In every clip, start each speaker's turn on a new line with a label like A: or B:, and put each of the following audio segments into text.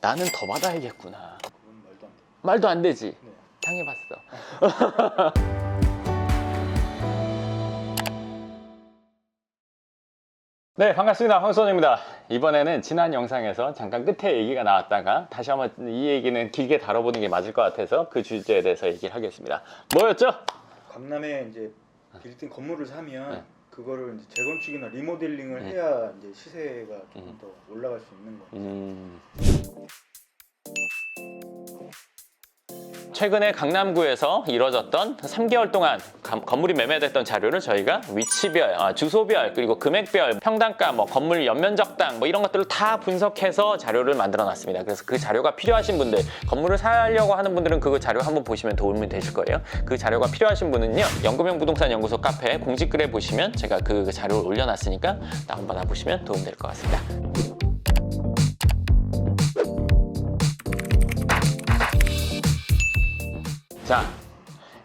A: 나는 더 받아야겠구나.
B: 그건 말도 안 돼.
A: 말도 안 되지.
B: 네.
A: 당해봤어. 네, 반갑습니다. 황선우입니다. 이번에는 지난 영상에서 잠깐 끝에 얘기가 나왔다가 다시 한번 이 얘기는 길게 다뤄보는 게 맞을 것 같아서 그 주제에 대해서 얘기를 하겠습니다. 뭐였죠?
B: 강남에 이제 빌딩 건물을 사면
A: 네.
B: 그거를 이제 재건축이나 리모델링을 해야 이제 시세가 조금 더 올라갈 수 있는 거예요.
A: 최근에 강남구에서 이뤄졌던 3개월 동안 건물이 매매됐던 자료를 저희가 위치별, 주소별, 그리고 금액별, 평당가, 건물 연면적당 이런 것들을 다 분석해서 자료를 만들어 놨습니다. 그래서 그 자료가 필요하신 분들, 건물을 사려고 하는 분들은 그 자료 한번 보시면 도움이 되실 거예요. 그 자료가 필요하신 분은요, 연금형 부동산 연구소 카페 공지글에 보시면 제가 그 자료를 올려놨으니까 다운받아 보시면 도움 될 것 같습니다. 자,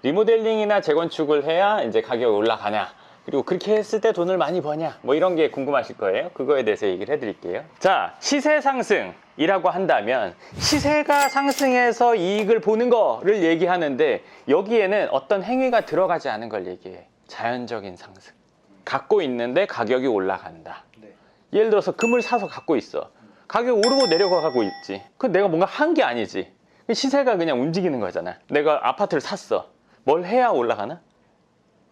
A: 리모델링이나 재건축을 해야 이제 가격이 올라가냐, 그리고 그렇게 했을 때 돈을 많이 버냐, 이런 게 궁금하실 거예요. 그거에 대해서 얘기를 해드릴게요. 자, 시세 상승이라고 한다면 시세가 상승해서 이익을 보는 거를 얘기하는데, 여기에는 어떤 행위가 들어가지 않은 걸 얘기해. 자연적인 상승. 갖고 있는데 가격이 올라간다.
B: 네.
A: 예를 들어서 금을 사서 갖고 있어. 가격이 오르고 내려가고 있지. 그건 내가 뭔가 한 게 아니지. 시세가 그냥 움직이는 거잖아. 내가 아파트를 샀어. 뭘 해야 올라가나?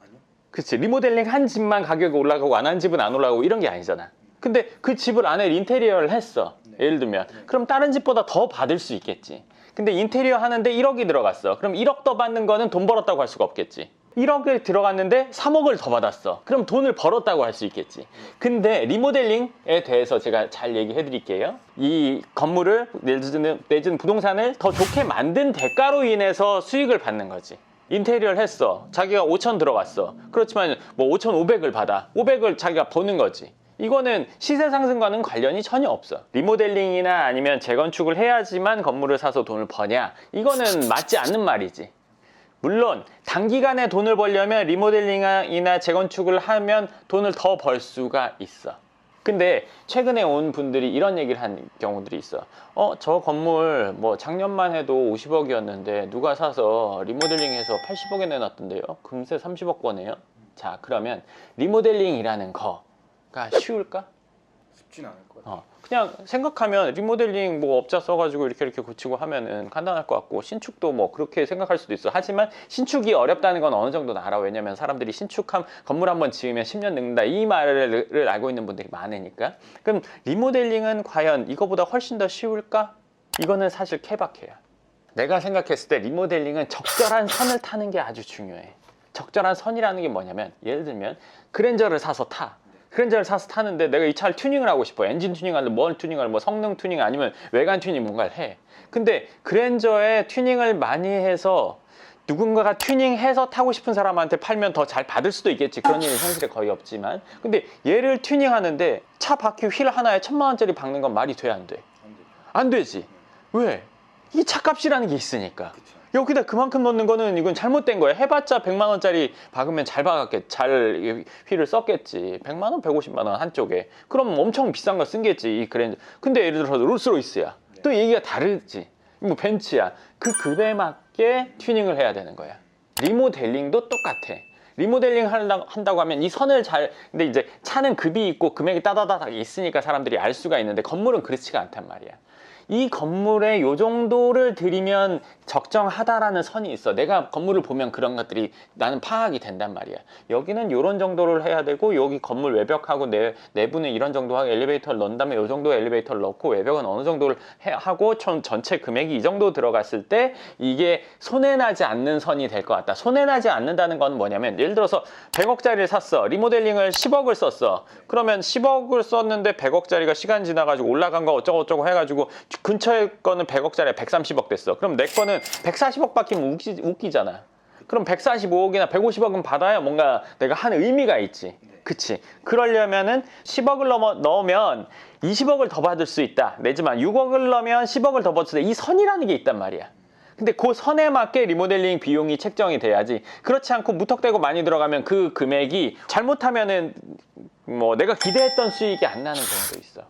B: 아니요.
A: 그치. 리모델링 한 집만 가격이 올라가고 안 한 집은 안 올라가고 이런 게 아니잖아. 근데 그 집을 안에 인테리어를 했어.
B: 네.
A: 예를 들면. 그럼 다른 집보다 더 받을 수 있겠지. 근데 인테리어 하는데 1억이 들어갔어. 그럼 1억 더 받는 거는 돈 벌었다고 할 수가 없겠지. 1억을 들어갔는데 3억을 더 받았어. 그럼 돈을 벌었다고 할 수 있겠지. 근데 리모델링에 대해서 제가 잘 얘기해 드릴게요. 이 건물을 내지는 부동산을 더 좋게 만든 대가로 인해서 수익을 받는 거지. 인테리어를 했어. 자기가 5천 들어갔어. 그렇지만 5,500을 받아. 500을 자기가 버는 거지. 이거는 시세 상승과는 관련이 전혀 없어. 리모델링이나 아니면 재건축을 해야지만 건물을 사서 돈을 버냐? 이거는 맞지 않는 말이지. 물론 단기간에 돈을 벌려면 리모델링이나 재건축을 하면 돈을 더 벌 수가 있어. 근데 최근에 온 분들이 이런 얘기를 한 경우들이 있어. 저 건물 작년만 해도 50억이었는데 누가 사서 리모델링해서 80억에 내놨던데요. 금세 30억 거네요. 자, 그러면 리모델링이라는 거가 쉬울까?
B: 쉽진 않을 것 같아요.
A: 그냥 생각하면 리모델링 업자 써가지고 이렇게 고치고 하면은 간단할 것 같고, 신축도 그렇게 생각할 수도 있어. 하지만 신축이 어렵다는 건 어느 정도 알아. 왜냐면 사람들이 건물 한번 지으면 10년 늙는다 이 말을 알고 있는 분들이 많으니까. 그럼 리모델링은 과연 이거보다 훨씬 더 쉬울까? 이거는 사실 케바케야. 내가 생각했을 때 리모델링은 적절한 선을 타는 게 아주 중요해. 적절한 선이라는 게 뭐냐면, 예를 들면 그랜저를 사서 타. 그랜저를 사서 타는데 내가 이 차를 튜닝을 하고 싶어. 엔진 튜닝할래, 뭘 튜닝할래, 성능 튜닝 아니면 외관 튜닝 뭔가를 해. 근데 그랜저에 튜닝을 많이 해서 누군가가 튜닝해서 타고 싶은 사람한테 팔면 더 잘 받을 수도 있겠지. 그런 일은 현실에 거의 없지만. 근데 얘를 튜닝하는데 차 바퀴 휠 하나에 1,000만 원짜리 박는 건 말이 돼, 안 돼?
B: 안 되죠.
A: 안 되지. 왜? 이 차값이라는 게 있으니까.
B: 그쵸.
A: 여기다 그만큼 넣는 거는 이건 잘못된 거야. 해봤자 100만 원짜리 박으면 잘 박았겠지. 잘 휠을 썼겠지. 100만 원, 150만 원 한쪽에. 그럼 엄청 비싼 거 쓴겠지, 이 그랜저. 근데 예를 들어서 롤스로이스야.
B: 네.
A: 또 얘기가 다르지. 벤츠야. 그 급에 맞게 튜닝을 해야 되는 거야. 리모델링도 똑같아. 리모델링 한다고 하면 이 선을 근데 이제 차는 급이 있고 금액이 따다다닥 있으니까 사람들이 알 수가 있는데, 건물은 그렇지가 않단 말이야. 이 건물에 요 정도를 들이면 적정하다라는 선이 있어. 내가 건물을 보면 그런 것들이 나는 파악이 된단 말이야. 여기는 요런 정도를 해야 되고, 여기 건물 외벽하고 내부는 이런 정도 하고, 엘리베이터를 넣은 다음에 요 정도 엘리베이터를 넣고, 외벽은 어느 정도를 하고, 전체 금액이 이 정도 들어갔을 때 이게 손해나지 않는 선이 될 것 같다. 손해나지 않는다는 건 뭐냐면, 예를 들어서 100억짜리를 샀어. 리모델링을 10억을 썼어. 그러면 10억을 썼는데 100억짜리가 시간 지나가지고 올라간 거 어쩌고 해가지고 근처에 거는 100억짜리 130억 됐어. 그럼 내 거는 140억 받기면 웃기잖아. 그럼 145억이나 150억은 받아야 뭔가 내가 한 의미가 있지. 그치? 그러려면은 10억을 넣으면 20억을 더 받을 수 있다. 내지만 6억을 넣으면 10억을 더 받을 수 있다. 이 선이라는 게 있단 말이야. 근데 그 선에 맞게 리모델링 비용이 책정이 돼야지. 그렇지 않고 무턱대고 많이 들어가면 그 금액이 잘못하면은 내가 기대했던 수익이 안 나는 경우도 있어.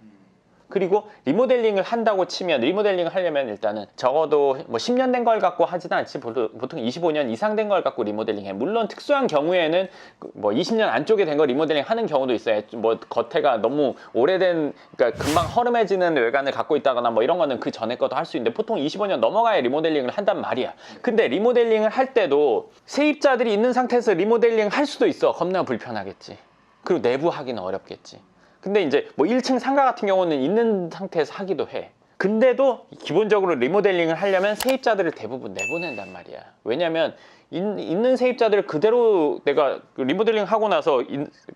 A: 그리고 리모델링을 한다고 치면 리모델링을 하려면 일단은 적어도 뭐 10년 된 걸 갖고 하지는 않지 보통 25년 이상 된 걸 갖고 리모델링해. 물론 특수한 경우에는 뭐 20년 안쪽에 된 거 리모델링 하는 경우도 있어요. 뭐 겉에가 너무 오래된 그러니까 금방 허름해지는 외관을 갖고 있다거나 뭐 이런 거는 그 전에 것도 할 수 있는데 보통 25년 넘어가야 리모델링을 한단 말이야. 근데 리모델링을 할 때도 세입자들이 있는 상태에서 리모델링 할 수도 있어. 겁나 불편하겠지. 그리고 내부 하기는 어렵겠지. 근데 이제 뭐 1층 상가 같은 경우는 있는 상태에서 하기도 해. 근데도 기본적으로 리모델링을 하려면 세입자들을 대부분 내보낸단 말이야. 왜냐면 있는 세입자들을 그대로 내가 리모델링 하고 나서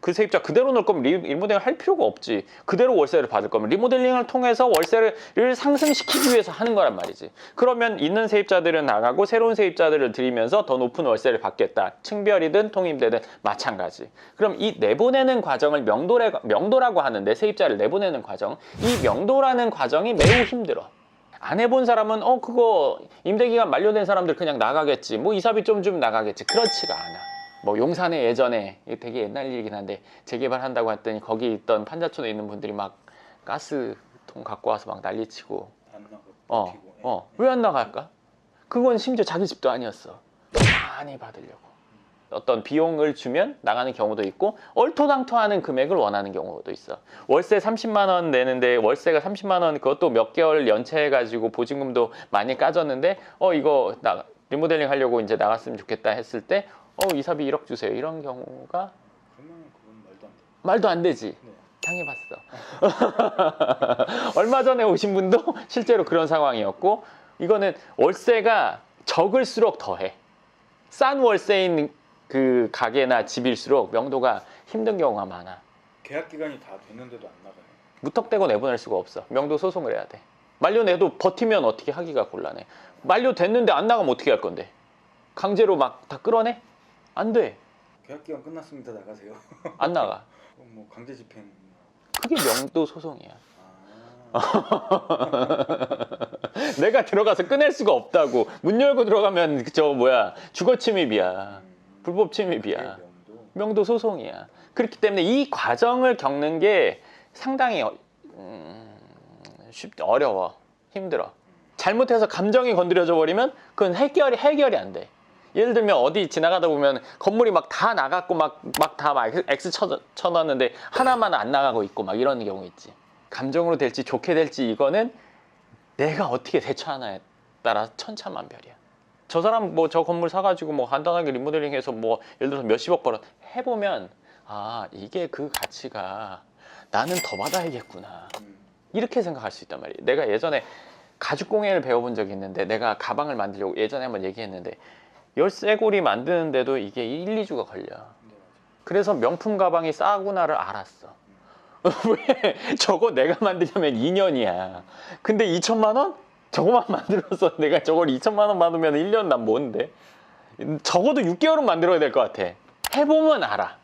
A: 그 세입자 그대로 놓을 거면 리모델링 할 필요가 없지. 그대로 월세를 받을 거면 리모델링을 통해서 월세를 상승시키기 위해서 하는 거란 말이지. 그러면 있는 세입자들은 나가고 새로운 세입자들을 들이면서 더 높은 월세를 받겠다. 층별이든 통임되든 마찬가지. 그럼 이 내보내는 과정을 명도라고 하는데 세입자를 내보내는 과정. 이 명도라는 과정이 매우 힘들어. 안 해본 사람은 그거 임대기간 만료된 사람들 그냥 나가겠지. 뭐 이사비 좀 주면 나가겠지. 그렇지가 않아. 뭐 용산에 예전에 이게 되게 옛날 일이긴 한데 재개발한다고 했더니 거기 있던 판자촌에 있는 분들이 막 가스통 갖고 와서 막 난리치고
B: 안 나가고
A: 왜 안 나갈까? 그건 심지어 자기 집도 아니었어. 많이 받으려고. 어떤 비용을 주면 나가는 경우도 있고 얼토당토하는 금액을 원하는 경우도 있어. 월세 30만 원 내는데 월세가 30만 원 그것도 몇 개월 연체해가지고 보증금도 많이 까졌는데 이거 리모델링 하려고 이제 나갔으면 좋겠다 했을 때 이사비 1억 주세요. 이런 경우가
B: 그러면 그건
A: 말도 안 되지.
B: 네.
A: 당해봤어. 얼마 전에 오신 분도 실제로 그런 상황이었고 이거는 월세가 적을수록 더해. 싼 월세인 그 가게나 집일수록 명도가 힘든 경우가 많아.
B: 계약 기간이 다 됐는데도 안 나가요.
A: 무턱대고 내보낼 수가 없어. 명도 소송을 해야 돼. 만료내도 버티면 어떻게 하기가 곤란해. 만료됐는데 안 나가면 어떻게 할 건데? 강제로 막 다 끌어내? 안 돼.
B: 계약 기간 끝났습니다. 나가세요.
A: 안 나가.
B: 뭐 강제 집행.
A: 그게 명도 소송이야. 내가 들어가서 꺼낼 수가 없다고. 문 열고 들어가면 주거 침입이야. 불법 침입이야. 명도 소송이야. 그렇기 때문에 이 과정을 겪는 게 상당히 어려워. 힘들어. 잘못해서 감정이 건드려져 버리면 그건 해결이 안 돼. 예를 들면 어디 지나가다 보면 건물이 막 다 나갔고 막 X 쳐놨는데 하나만 안 나가고 있고 막 이런 경우 있지. 감정으로 될지 좋게 될지 이거는 내가 어떻게 대처하냐에 따라 천차만별이야. 저 사람 뭐 저 건물 사가지고 뭐 간단하게 리모델링해서 뭐 예를 들어서 몇십억 벌어 해보면 이게 그 가치가 나는 더 받아야겠구나 이렇게 생각할 수 있단 말이에요. 내가 예전에 가죽공예를 배워본 적이 있는데 내가 가방을 만들려고 예전에 한번 얘기했는데 열쇠고리 만드는데도 이게 1, 2주가 걸려. 그래서 명품 가방이 싸구나를 알았어. 왜? 저거 내가 만들려면 2년이야. 근데 2천만 원? 저거만 만들어서 내가 저걸 2천만 원 받으면 1년 난 뭔데? 적어도 6개월은 만들어야 될 것 같아. 해보면 알아.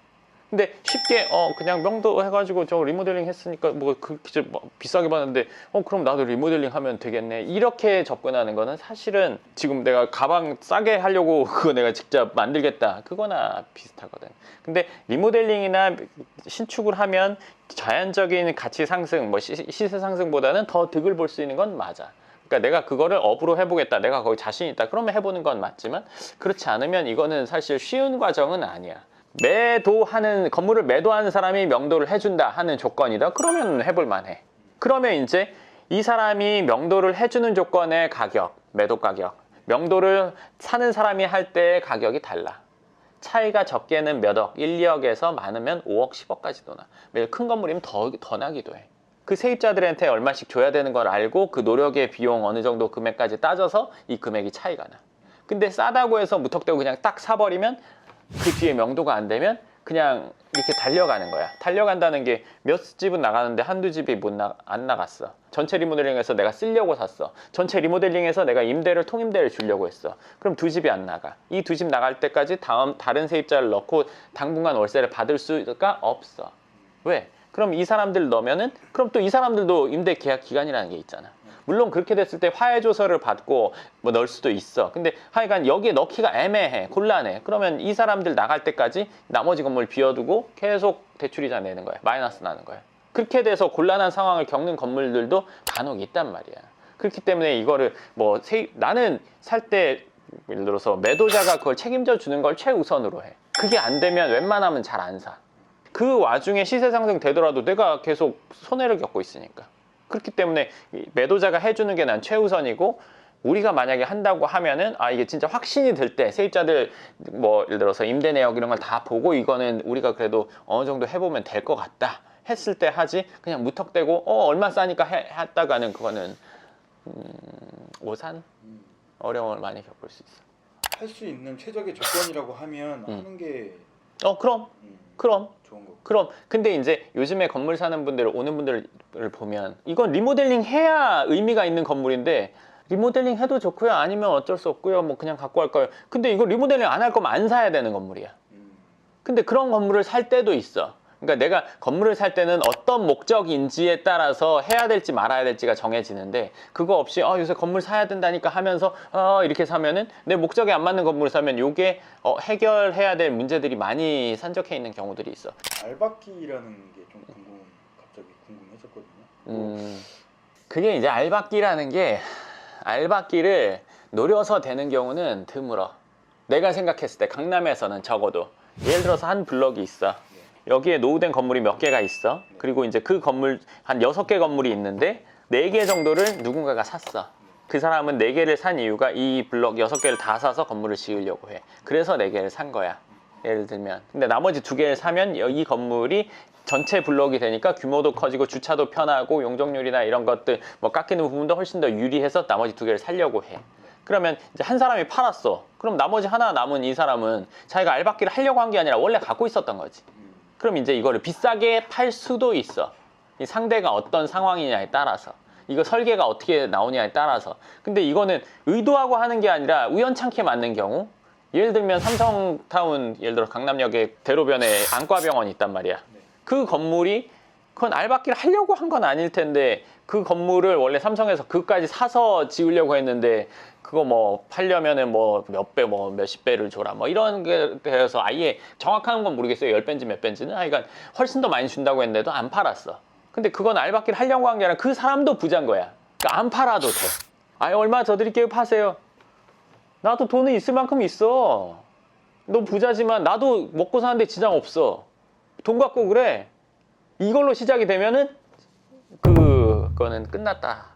A: 근데 쉽게 그냥 명도 해가지고 저 리모델링 했으니까 뭐 그렇게 비싸게 받는데 그럼 나도 리모델링 하면 되겠네. 이렇게 접근하는 거는 사실은 지금 내가 가방 싸게 하려고 그거 내가 직접 만들겠다. 그거나 비슷하거든. 근데 리모델링이나 신축을 하면 자연적인 가치 상승, 뭐 시세 상승보다는 더 득을 볼 수 있는 건 맞아. 그러니까 내가 그거를 업으로 해보겠다. 내가 거기 자신 있다. 그러면 해보는 건 맞지만 그렇지 않으면 이거는 사실 쉬운 과정은 아니야. 건물을 매도하는 사람이 명도를 해준다 하는 조건이다. 그러면 해볼 만해. 그러면 이제 이 사람이 명도를 해주는 조건의 가격, 매도 가격, 명도를 사는 사람이 할 때의 가격이 달라. 차이가 적게는 몇 억, 1, 2억에서 많으면 5억, 10억까지도 나. 큰 건물이면 더 나기도 해. 그 세입자들한테 얼마씩 줘야 되는 걸 알고 그 노력의 비용 어느 정도 금액까지 따져서 이 금액이 차이가 나. 근데 싸다고 해서 무턱대고 그냥 딱 사버리면 그 뒤에 명도가 안 되면 그냥 이렇게 달려가는 거야. 달려간다는 게 몇 집은 나가는데 한두 집이 안 나갔어. 전체 리모델링해서 내가 쓰려고 샀어. 전체 리모델링해서 내가 통임대를 주려고 했어. 그럼 두 집이 안 나가. 이 두 집 나갈 때까지 다른 세입자를 넣고 당분간 월세를 받을 수가 없어. 왜? 그럼 이 사람들 넣으면은 그럼 또 이 사람들도 임대 계약 기간이라는 게 있잖아. 물론 그렇게 됐을 때 화해조서를 받고 뭐 넣을 수도 있어. 근데 하여간 여기에 넣기가 애매해, 곤란해. 그러면 이 사람들 나갈 때까지 나머지 건물 비워두고 계속 대출이자 내는 거야. 마이너스 나는 거야. 그렇게 돼서 곤란한 상황을 겪는 건물들도 간혹 있단 말이야. 그렇기 때문에 이거를 뭐 나는 살 때 예를 들어서 매도자가 그걸 책임져 주는 걸 최우선으로 해. 그게 안 되면 웬만하면 잘 안 사. 그 와중에 시세 상승 되더라도 내가 계속 손해를 겪고 있으니까. 그렇기 때문에 매도자가 해주는 게 난 최우선이고, 우리가 만약에 한다고 하면은 이게 진짜 확신이 들 때 세입자들 뭐 예를 들어서 임대 내역 이런 걸 다 보고 이거는 우리가 그래도 어느 정도 해보면 될 것 같다 했을 때 하지. 그냥 무턱대고 얼마 싸니까 했다가는 그거는 오산 어려움을 많이 겪을 수 있어.
B: 할 수 있는 최적의 조건이라고 하면 하는 게
A: 그럼
B: 좋은 거고.
A: 그럼 근데 이제 요즘에 건물 사는 분들 오는 분들을 보면 이건 리모델링 해야 의미가 있는 건물인데, 리모델링 해도 좋고요, 아니면 어쩔 수 없고요, 뭐 그냥 갖고 갈까요. 근데 이거 리모델링 안 할 거면 안 사야 되는 건물이야. 근데 그런 건물을 살 때도 있어. 그러니까 내가 건물을 살 때는 어떤 목적인지에 따라서 해야 될지 말아야 될지가 정해지는데, 그거 없이 요새 건물 사야 된다니까 하면서 이렇게 사면은 내 목적에 안 맞는 건물을 사면 요게 해결해야 될 문제들이 많이 산적해 있는 경우들이 있어.
B: 알박기라는 게 좀 갑자기 궁금해졌거든요.
A: 그게 이제 알박기를 노려서 되는 경우는 드물어. 내가 생각했을 때 강남에서는 적어도 예를 들어서 한 블럭이 있어. 여기에 노후된 건물이 몇 개가 있어. 그리고 이제 그 건물 한 6개 건물이 있는데 4개 정도를 누군가가 샀어. 그 사람은 4개를 산 이유가 이 블럭 6개를 다 사서 건물을 지으려고 해. 그래서 4개를 산 거야. 예를 들면. 근데 나머지 2개를 사면 이 건물이 전체 블럭이 되니까 규모도 커지고 주차도 편하고 용적률이나 이런 것들 뭐 깎이는 부분도 훨씬 더 유리해서 나머지 2개를 살려고 해. 그러면 이제 한 사람이 팔았어. 그럼 나머지 하나 남은 이 사람은 자기가 알박기를 하려고 한 게 아니라 원래 갖고 있었던 거지. 그럼 이제 이거를 비싸게 팔 수도 있어. 이 상대가 어떤 상황이냐에 따라서, 이거 설계가 어떻게 나오냐에 따라서. 근데 이거는 의도하고 하는 게 아니라 우연찮게 맞는 경우, 예를 들면 삼성타운, 예를 들어 강남역에 대로변에 안과병원이 있단 말이야. 그 건물이 그건 알박기를 하려고 한 건 아닐 텐데, 그 건물을 원래 삼성에서 그까지 사서 지으려고 했는데, 그거 뭐 팔려면은 뭐 몇 배, 뭐 몇십 배를 줘라, 뭐 이런 게 되어서 아예 정확한 건 모르겠어요. 10배인지 몇 배인지는. 그러니까 훨씬 더 많이 준다고 했는데도 안 팔았어. 근데 그건 알박기를 하려고 한 게 아니라 그 사람도 부자인 거야. 그러니까 안 팔아도 돼. 얼마 더 드릴게요, 파세요. 나도 돈은 있을 만큼 있어. 너 부자지만 나도 먹고 사는데 지장 없어. 돈 갖고 그래. 이걸로 시작이 되면은 그거는 끝났다.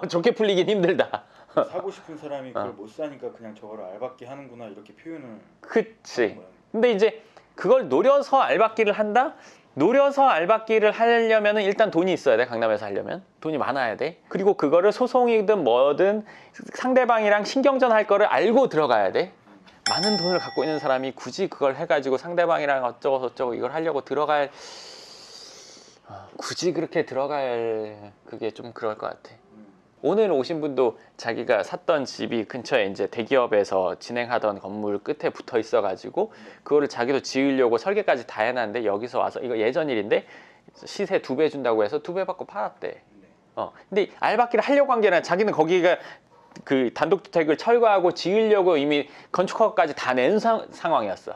A: 좋게 풀리긴 힘들다.
B: 사고 싶은 사람이 그걸 못 사니까 그냥 저거를 알박기 하는구나, 이렇게 표현을.
A: 그치. 근데 이제 그걸 노려서 알박기를 한다? 노려서 알박기를 하려면은 일단 돈이 있어야 돼. 강남에서 하려면 돈이 많아야 돼. 그리고 그거를 소송이든 뭐든 상대방이랑 신경전 할 거를 알고 들어가야 돼. 많은 돈을 갖고 있는 사람이 굳이 그걸 해가지고 상대방이랑 어쩌고 저쩌고 이걸 하려고 굳이 그렇게 들어갈 그게 좀 그럴 것 같아. 오늘 오신 분도 자기가 샀던 집이 근처에 이제 대기업에서 진행하던 건물 끝에 붙어 있어가지고 그거를 자기도 지으려고 설계까지 다 해놨는데, 여기서 와서 이거 예전 일인데 시세 2배 준다고 해서 2배 받고 팔았대. 근데 알박기를 하려고 한 게 아니라 자기는 거기가 그 단독주택을 철거하고 지으려고 이미 건축허가까지 다 낸 상황이었어.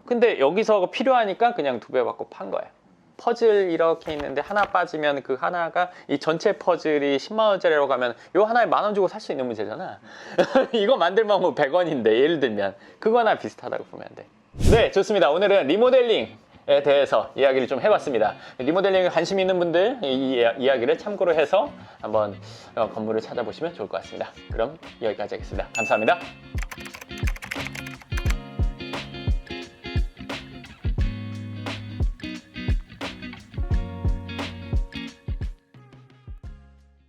A: 근데 여기서 필요하니까 그냥 2배 받고 판 거야. 퍼즐 이렇게 있는데 하나 빠지면 그 하나가 이 전체 퍼즐이 10만 원짜리라고 하면 요 하나에 10,000원 주고 살 수 있는 문제잖아. 이거 만들면 뭐 100원인데 예를 들면 그거나 비슷하다고 보면 돼. 네, 좋습니다. 오늘은 리모델링에 대해서 이야기를 좀 해봤습니다. 리모델링에 관심 있는 분들 이 이야기를 참고로 해서 한번 건물을 찾아보시면 좋을 것 같습니다. 그럼 여기까지 하겠습니다. 감사합니다.